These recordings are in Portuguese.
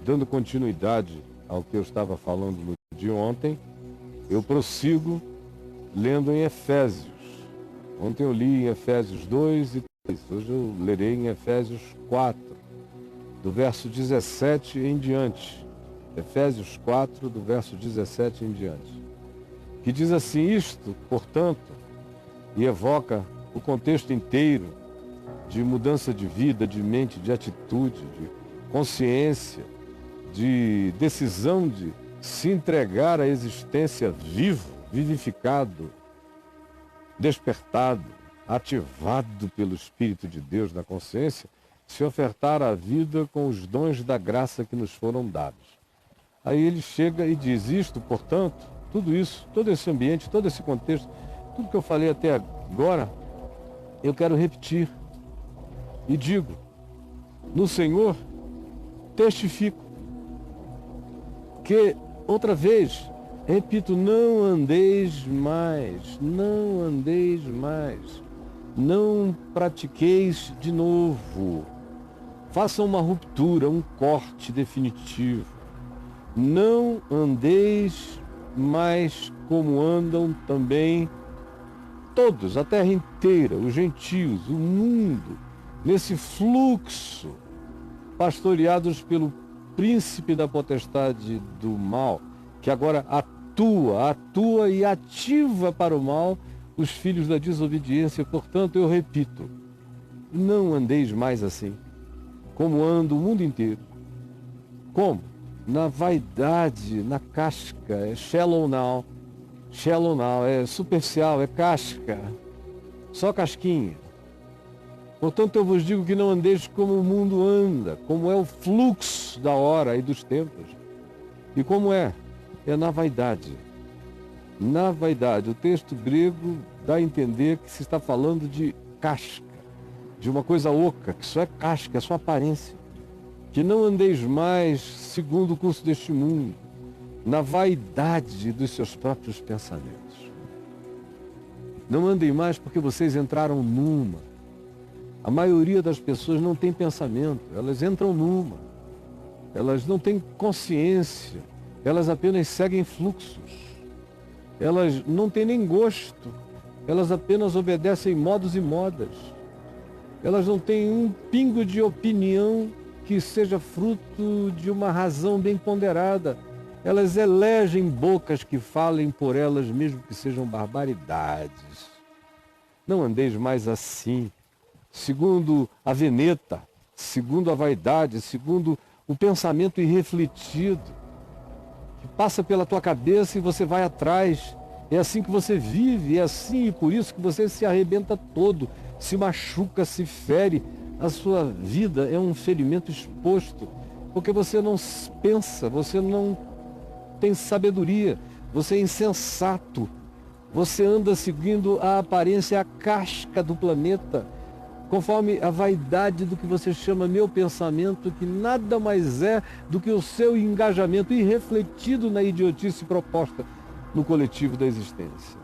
dando continuidade ao que eu estava falando no de ontem, eu prossigo lendo em Efésios. Ontem eu li em Efésios 2 e 3, hoje eu lerei em Efésios 4, do verso 17 em diante. Efésios 4, do verso 17 em diante. Que diz assim: isto, portanto, e evoca o contexto inteiro de mudança de vida, de mente, de atitude, de consciência, de decisão de se entregar à existência vivo, vivificado, despertado, ativado pelo Espírito de Deus na consciência, se ofertar a vida com os dons da graça que nos foram dados. Aí ele chega e diz: isto, portanto, tudo isso, todo esse ambiente, todo esse contexto, tudo que eu falei até agora, eu quero repetir. E digo: no Senhor testifico que, outra vez, repito, não andeis mais, não pratiqueis de novo. Façam uma ruptura, um corte definitivo. Não andeis mais como andam também todos, a terra inteira, os gentios, o mundo, nesse fluxo, pastoreados pelo príncipe da potestade do mal, que agora atua e ativa para o mal os filhos da desobediência. Portanto, eu repito, não andeis mais assim, como anda o mundo inteiro. Como? Na vaidade, na casca, é shallow now, é superficial, é casca, só casquinha. Portanto, eu vos digo que não andeis como o mundo anda, como é o fluxo da hora e dos tempos. E como é? É na vaidade. Na vaidade. O texto grego dá a entender que se está falando de casca, de uma coisa oca, que só é casca, é só aparência. Que não andeis mais segundo o curso deste mundo, na vaidade dos seus próprios pensamentos. Não andem mais porque vocês entraram numa. A maioria das pessoas não tem pensamento, elas entram numa. Elas não têm consciência, elas apenas seguem fluxos. Elas não têm nem gosto, elas apenas obedecem modos e modas. Elas não têm um pingo de opinião que seja fruto de uma razão bem ponderada. Elas elegem bocas que falem por elas, mesmo que sejam barbaridades. Não andeis mais assim, segundo a veneta, segundo a vaidade, segundo o pensamento irrefletido, que passa pela tua cabeça e você vai atrás. É assim que você vive, é assim e por isso que você se arrebenta todo, se machuca, se fere. A sua vida é um ferimento exposto, porque você não pensa, você não tem sabedoria, você é insensato, você anda seguindo a aparência, a casca do planeta, conforme a vaidade do que você chama meu pensamento, que nada mais é do que o seu engajamento irrefletido na idiotice proposta no coletivo da existência.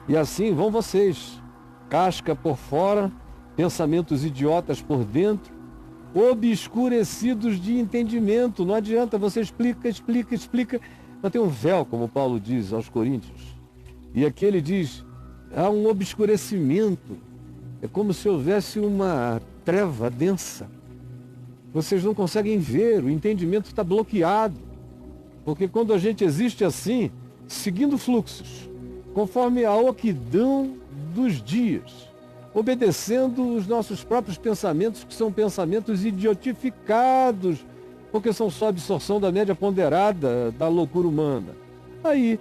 E assim vão vocês, casca por fora, pensamentos idiotas por dentro, obscurecidos de entendimento. Não adianta, você explica, mas tem um véu, como Paulo diz aos Coríntios. E aqui ele diz, há um obscurecimento, é como se houvesse uma treva densa. Vocês não conseguem ver, o entendimento está bloqueado. Porque quando a gente existe assim, seguindo fluxos, conforme a oquidão dos dias, obedecendo os nossos próprios pensamentos, que são pensamentos idiotificados, porque são só absorção da média ponderada da loucura humana. Aí,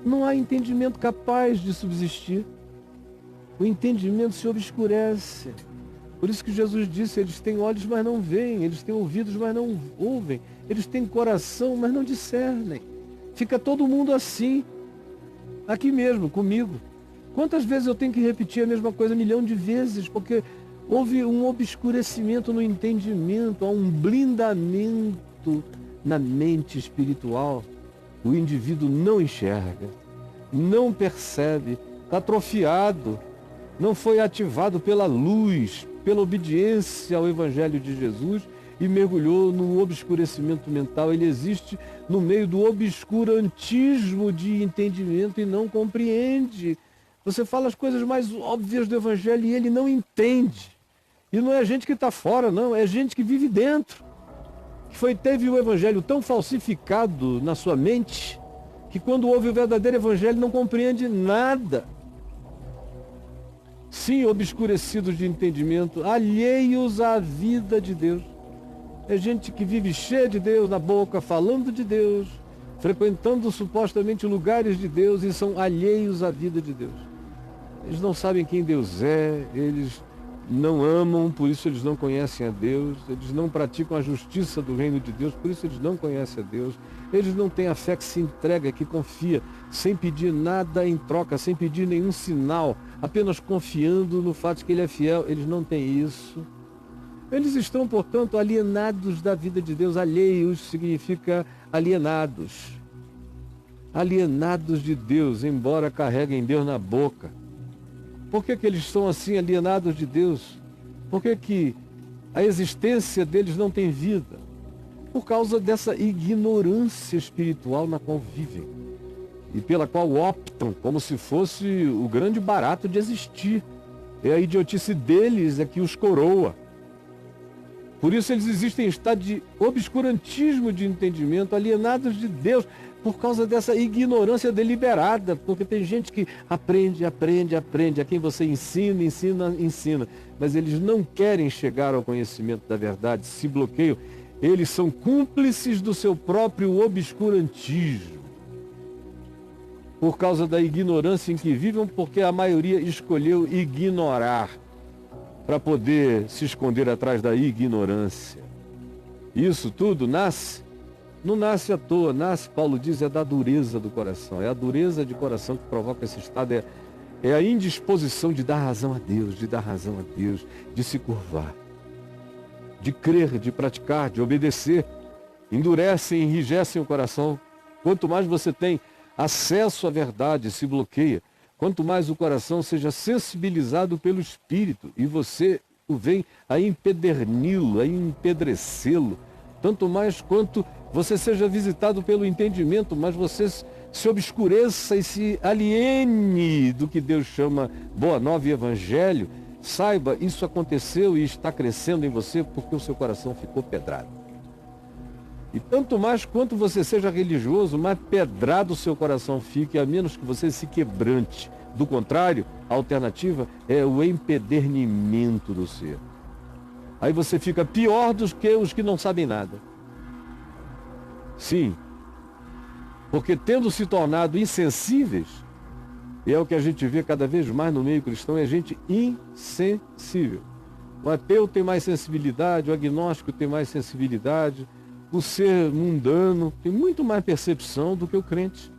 não há entendimento capaz de subsistir. O entendimento se obscurece. Por isso que Jesus disse, eles têm olhos, mas não veem, eles têm ouvidos, mas não ouvem, eles têm coração, mas não discernem. Fica todo mundo assim, aqui mesmo, comigo. Quantas vezes eu tenho que repetir a mesma coisa 1 milhão de vezes, porque houve um obscurecimento no entendimento, há um blindamento na mente espiritual. O indivíduo não enxerga, não percebe, está atrofiado, não foi ativado pela luz, pela obediência ao Evangelho de Jesus e mergulhou no obscurecimento mental. Ele existe no meio do obscurantismo de entendimento e não compreende. Você fala as coisas mais óbvias do Evangelho e ele não entende. E não é gente que está fora, não, é gente que vive dentro. Que teve o Evangelho tão falsificado na sua mente, que quando ouve o verdadeiro Evangelho não compreende nada. Sim, obscurecidos de entendimento, alheios à vida de Deus. É gente que vive cheia de Deus na boca, falando de Deus, frequentando supostamente lugares de Deus e são alheios à vida de Deus. Eles não sabem quem Deus é, eles não amam, por isso eles não conhecem a Deus, eles não praticam a justiça do reino de Deus, por isso eles não conhecem a Deus, eles não têm a fé que se entrega, que confia, sem pedir nada em troca, sem pedir nenhum sinal, apenas confiando no fato de que Ele é fiel. Eles não têm isso. Eles estão, portanto, alienados da vida de Deus. Alheios significa alienados. Alienados de Deus, embora carreguem Deus na boca. Por que eles estão assim alienados de Deus? Por que a existência deles não tem vida? Por causa dessa ignorância espiritual na qual vivem e pela qual optam como se fosse o grande barato de existir. É a idiotice deles é que os coroa. Por isso eles existem em estado de obscurantismo de entendimento, alienados de Deus, por causa dessa ignorância deliberada, porque tem gente que aprende, a quem você ensina, mas eles não querem chegar ao conhecimento da verdade, se bloqueiam, eles são cúmplices do seu próprio obscurantismo, por causa da ignorância em que vivem, porque a maioria escolheu ignorar, para poder se esconder atrás da ignorância. Isso tudo não nasce à toa, Paulo diz, é da dureza do coração. É a dureza de coração que provoca esse estado, é a indisposição de dar razão a Deus, de se curvar, de crer, de praticar, de obedecer. Endurecem, enrijecem o coração. Quanto mais você tem acesso à verdade, se bloqueia. Quanto mais o coração seja sensibilizado pelo Espírito e você o vem a empederni-lo, a empedrecê-lo, tanto mais quanto você seja visitado pelo entendimento, mas você se obscureça e se aliene do que Deus chama Boa Nova e Evangelho, saiba, isso aconteceu e está crescendo em você porque o seu coração ficou pedrado. E tanto mais quanto você seja religioso, mais pedrado o seu coração fique, a menos que você se quebrante. Do contrário, a alternativa é o empedernimento do ser. Aí você fica pior do que os que não sabem nada. Sim, porque tendo se tornado insensíveis, e é o que a gente vê cada vez mais no meio cristão, é gente insensível. O ateu tem mais sensibilidade, o agnóstico tem mais sensibilidade, o ser mundano tem muito mais percepção do que o crente.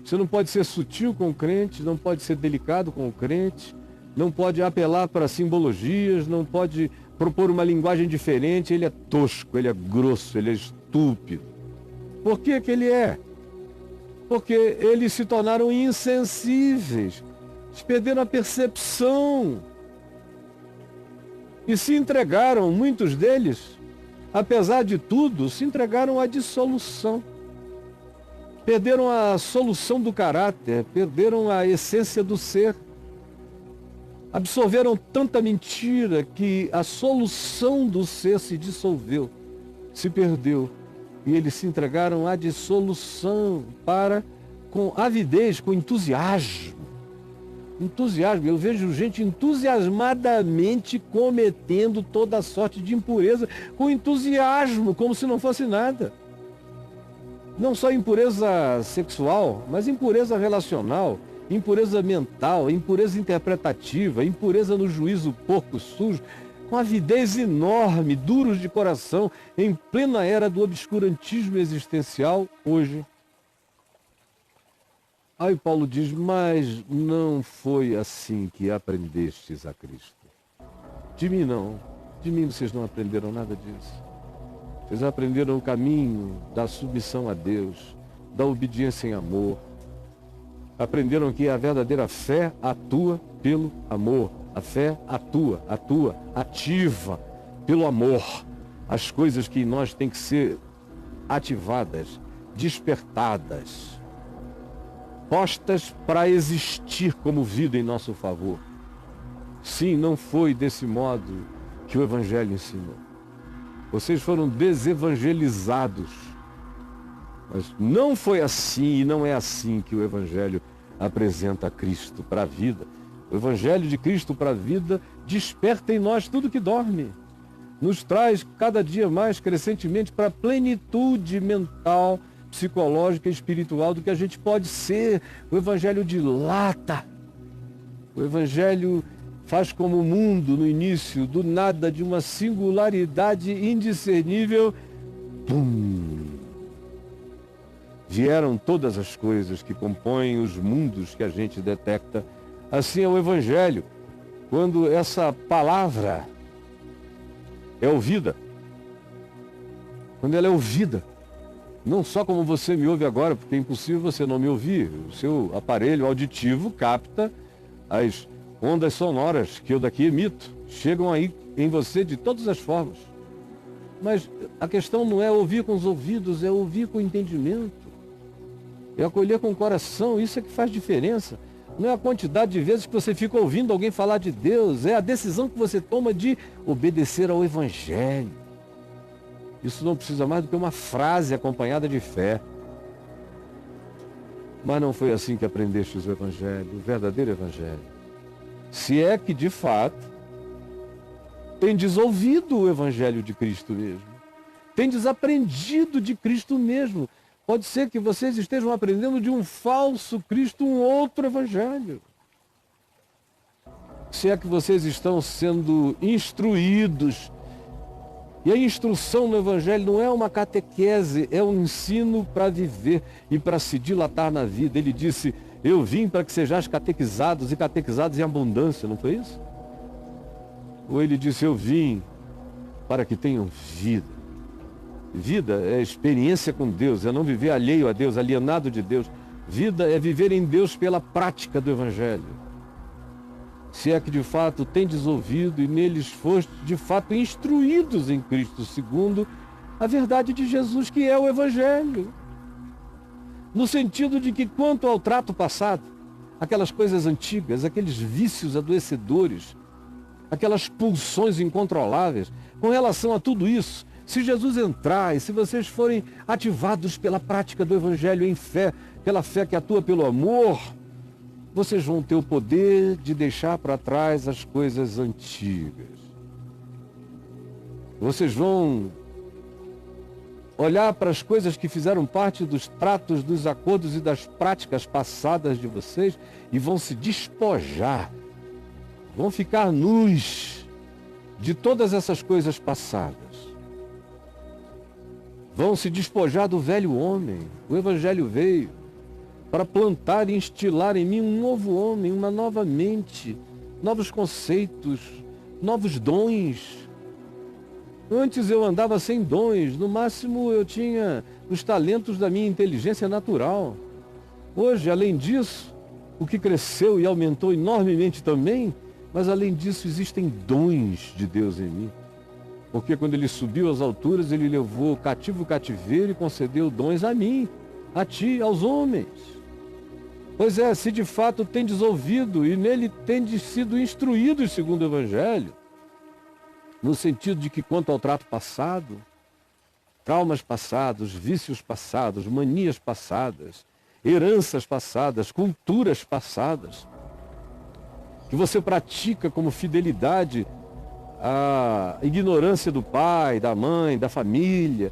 Você não pode ser sutil com o crente, não pode ser delicado com o crente, não pode apelar para simbologias, não pode propor uma linguagem diferente. Ele é tosco, ele é grosso, ele é estúpido. Por que que ele é? Porque eles se tornaram insensíveis, eles perderam a percepção e se entregaram, muitos deles, apesar de tudo, se entregaram à dissolução. Perderam a solução do caráter, perderam a essência do ser. Absorveram tanta mentira que a solução do ser se dissolveu, se perdeu. E eles se entregaram à dissolução com avidez, com entusiasmo. Entusiasmo. Eu vejo gente entusiasmadamente cometendo toda sorte de impureza, com entusiasmo, como se não fosse nada. Não só impureza sexual, mas impureza relacional, impureza mental, impureza interpretativa, impureza no juízo porco sujo, com avidez enorme, duros de coração, em plena era do obscurantismo existencial hoje. Aí Paulo diz, mas não foi assim que aprendestes a Cristo. De mim não, de mim vocês não aprenderam nada disso. Vocês aprenderam o caminho da submissão a Deus, da obediência em amor. Aprenderam que a verdadeira fé atua pelo amor. A fé ativa pelo amor. as coisas que em nós têm que ser ativadas, despertadas, postas para existir como vida em nosso favor. Sim, não foi desse modo que o Evangelho ensinou. Vocês foram desevangelizados. Mas não foi assim e não é assim que o Evangelho apresenta Cristo para a vida. O Evangelho de Cristo para a vida desperta em nós tudo que dorme. Nos traz cada dia mais crescentemente para a plenitude mental, psicológica e espiritual do que a gente pode ser. O Evangelho dilata. O Evangelho faz como o mundo no início, do nada, de uma singularidade indiscernível, pum! Vieram todas as coisas que compõem os mundos que a gente detecta. Assim é o Evangelho. Quando essa palavra é ouvida, quando ela é ouvida, não só como você me ouve agora, porque é impossível você não me ouvir. O seu aparelho auditivo capta as ondas sonoras que eu daqui emito. Chegam aí em você de todas as formas. Mas a questão não é ouvir com os ouvidos, é ouvir com o entendimento. É acolher com o coração, isso é que faz diferença. Não é a quantidade de vezes que você fica ouvindo alguém falar de Deus, é a decisão que você toma de obedecer ao Evangelho. Isso não precisa mais do que uma frase acompanhada de fé. Mas não foi assim que aprendestes o Evangelho, o verdadeiro Evangelho. Se é que, de fato, tendes ouvido o Evangelho de Cristo mesmo. Tendes aprendido de Cristo mesmo. Pode ser que vocês estejam aprendendo de um falso Cristo, um outro Evangelho. Se é que vocês estão sendo instruídos. E a instrução no Evangelho não é uma catequese, é um ensino para viver e para se dilatar na vida. Ele disse, eu vim para que sejais catequizados e catequizados em abundância, não foi isso? Ou ele disse, eu vim para que tenham vida. Vida é experiência com Deus, é não viver alheio a Deus, alienado de Deus. Vida é viver em Deus pela prática do Evangelho. Se é que de fato tendes ouvido e neles foste de fato instruídos em Cristo, segundo a verdade de Jesus, que é o Evangelho. No sentido de que quanto ao trato passado, aquelas coisas antigas, aqueles vícios adoecedores, aquelas pulsões incontroláveis, com relação a tudo isso, se Jesus entrar e se vocês forem ativados pela prática do Evangelho em fé, pela fé que atua pelo amor, vocês vão ter o poder de deixar para trás as coisas antigas. Vocês vão olhar para as coisas que fizeram parte dos tratos, dos acordos e das práticas passadas de vocês e vão se despojar, vão ficar nus de todas essas coisas passadas. Vão se despojar do velho homem. O Evangelho veio para plantar e instilar em mim um novo homem, uma nova mente, novos conceitos, novos dons. Antes eu andava sem dons, no máximo eu tinha os talentos da minha inteligência natural. Hoje, além disso, o que cresceu e aumentou enormemente também, mas além disso existem dons de Deus em mim. Porque quando ele subiu às alturas, ele levou cativo o cativeiro e concedeu dons a mim, a ti, aos homens. Pois é, se de fato tendes ouvido e nele tendes sido instruídos segundo o Evangelho, no sentido de que quanto ao trato passado, traumas passados, vícios passados, manias passadas, heranças passadas, culturas passadas, que você pratica como fidelidade a ignorância do pai, da mãe, da família,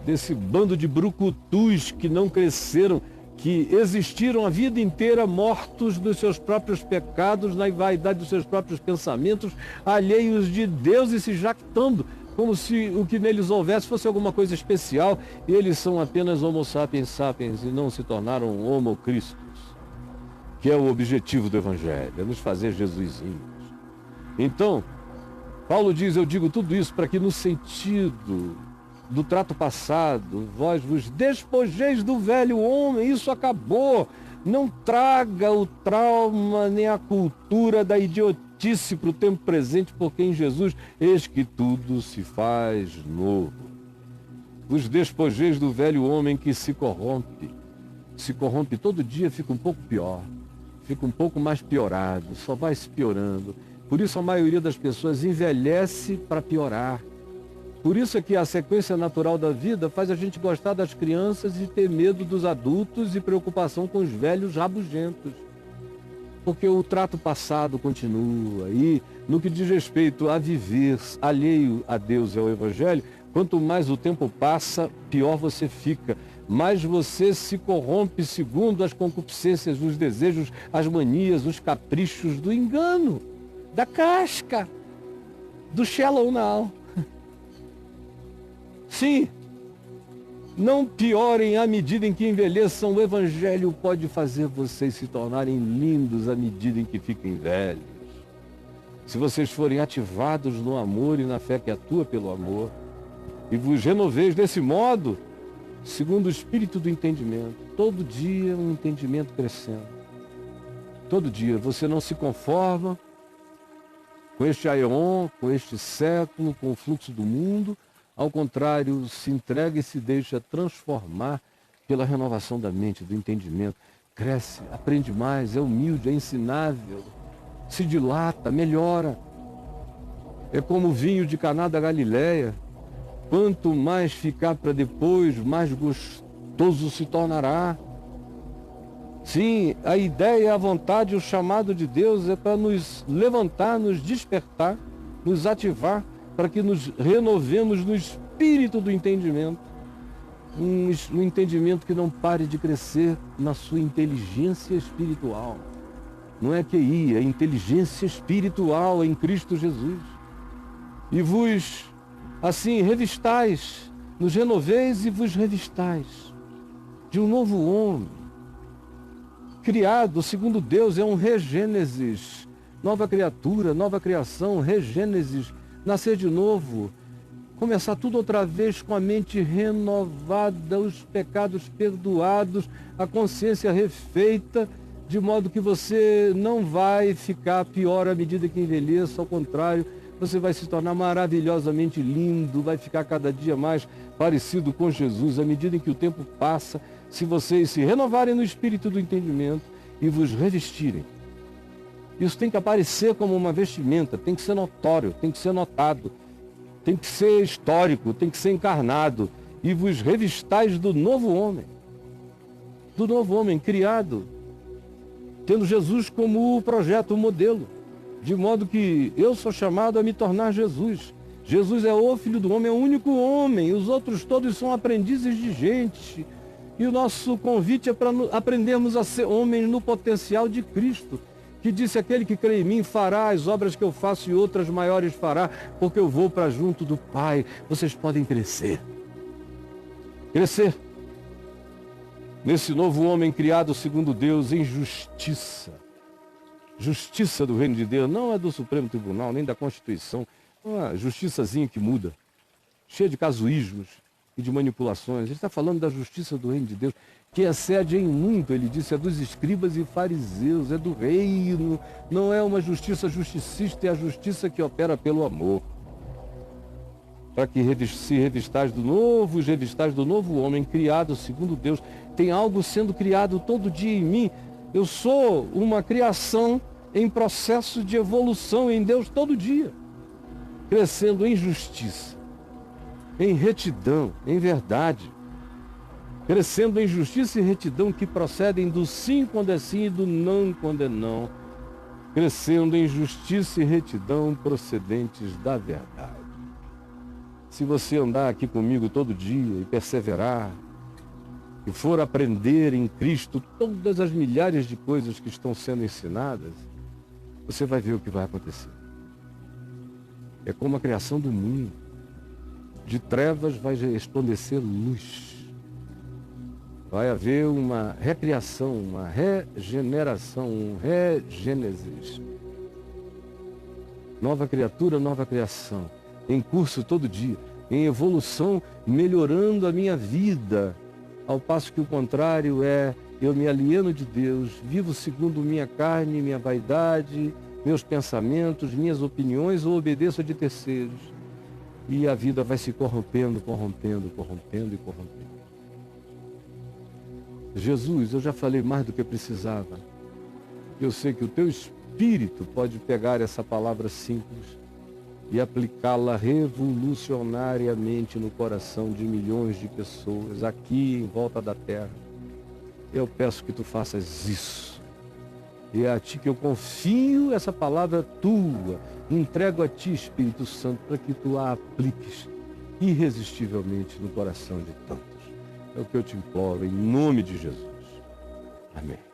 desse bando de brucutus que não cresceram, que existiram a vida inteira mortos dos seus próprios pecados, na vaidade dos seus próprios pensamentos, alheios de Deus e se jactando, como se o que neles houvesse fosse alguma coisa especial, e eles são apenas homo sapiens sapiens e não se tornaram homo Christus, que é o objetivo do Evangelho, é nos fazer Jesusinhos. Então, Paulo diz, eu digo tudo isso para que no sentido do trato passado, vós vos despojeis do velho homem, isso acabou. Não traga o trauma nem a cultura da idiotice partícipe para o tempo presente, porque em Jesus, eis que tudo se faz novo. Vos despojeis do velho homem que se corrompe todo dia, fica um pouco pior, fica um pouco mais piorado, só vai se piorando. Por isso a maioria das pessoas envelhece para piorar. Por isso é que a sequência natural da vida faz a gente gostar das crianças e ter medo dos adultos e preocupação com os velhos rabugentos. Porque o trato passado continua. E no que diz respeito a viver alheio a Deus e ao Evangelho, quanto mais o tempo passa, pior você fica. Mais você se corrompe segundo as concupiscências, os desejos, as manias, os caprichos do engano, da casca, do shallow now. Sim, não piorem à medida em que envelheçam. O Evangelho pode fazer vocês se tornarem lindos à medida em que fiquem velhos. Se vocês forem ativados no amor e na fé que atua pelo amor, e vos renoveis desse modo, segundo o espírito do entendimento, todo dia um entendimento crescendo. Todo dia você não se conforma com este aeon, com este século, com o fluxo do mundo. Ao contrário, se entrega e se deixa transformar pela renovação da mente, do entendimento. Cresce, aprende mais, é humilde, é ensinável, se dilata, melhora. É como o vinho de Caná da Galileia. Quanto mais ficar para depois, mais gostoso se tornará. Sim, a ideia, a vontade, o chamado de Deus é para nos levantar, nos despertar, nos ativar, para que nos renovemos no espírito do entendimento. Um entendimento que não pare de crescer na sua inteligência espiritual. Não é QI, é inteligência espiritual em Cristo Jesus. E vos, assim, revistais, nos renoveis e vos revistais de um novo homem, criado segundo Deus, é um regênesis, nova criatura, nova criação, regênesis, nascer de novo, começar tudo outra vez com a mente renovada, os pecados perdoados, a consciência refeita, de modo que você não vai ficar pior à medida que envelheça, ao contrário, você vai se tornar maravilhosamente lindo, vai ficar cada dia mais parecido com Jesus, à medida em que o tempo passa, se vocês se renovarem no espírito do entendimento e vos revestirem. Isso tem que aparecer como uma vestimenta, tem que ser notório, tem que ser notado, tem que ser histórico, tem que ser encarnado. E vos revistais do novo homem criado, tendo Jesus como o projeto, o modelo. De modo que eu sou chamado a me tornar Jesus. Jesus é o Filho do Homem, é o único homem, os outros todos são aprendizes de gente. E o nosso convite é para aprendermos a ser homens no potencial de Cristo, que disse: aquele que crê em mim fará as obras que eu faço e outras maiores fará, porque eu vou para junto do Pai. Vocês podem crescer. Crescer nesse novo homem criado segundo Deus em justiça. Justiça do reino de Deus, não é do Supremo Tribunal, nem da Constituição. É uma justiçazinha que muda, cheia de casuísmos e de manipulações. Ele está falando da justiça do reino de Deus, que excede em muito, ele disse, é dos escribas e fariseus, é do reino. Não é uma justiça justicista, é a justiça que opera pelo amor. Para que se revistais do novo, os revistais do novo homem, criado segundo Deus. Tem algo sendo criado todo dia em mim. Eu sou uma criação em processo de evolução em Deus todo dia. Crescendo em justiça, em retidão, em verdade. Crescendo em justiça e retidão que procedem do sim quando é sim e do não quando é não. Crescendo em justiça e retidão procedentes da verdade. Se você andar aqui comigo todo dia e perseverar, e for aprender em Cristo todas as milhares de coisas que estão sendo ensinadas, você vai ver o que vai acontecer. É como a criação do mundo. De trevas vai resplandecer luz. Vai haver uma recriação, uma regeneração, um regênesis. Nova criatura, nova criação. Em curso todo dia, em evolução, melhorando a minha vida. Ao passo que o contrário é, eu me alieno de Deus, vivo segundo minha carne, minha vaidade, meus pensamentos, minhas opiniões ou obedeço a de terceiros. E a vida vai se corrompendo, corrompendo, corrompendo e corrompendo. Jesus, eu já falei mais do que precisava. Eu sei que o teu Espírito pode pegar essa palavra simples e aplicá-la revolucionariamente no coração de milhões de pessoas aqui em volta da terra. Eu peço que tu faças isso. E é a ti que eu confio essa palavra tua. Entrego a ti, Espírito Santo, para que tu a apliques irresistivelmente no coração de tantos. É o que eu te imploro, em nome de Jesus. Amém.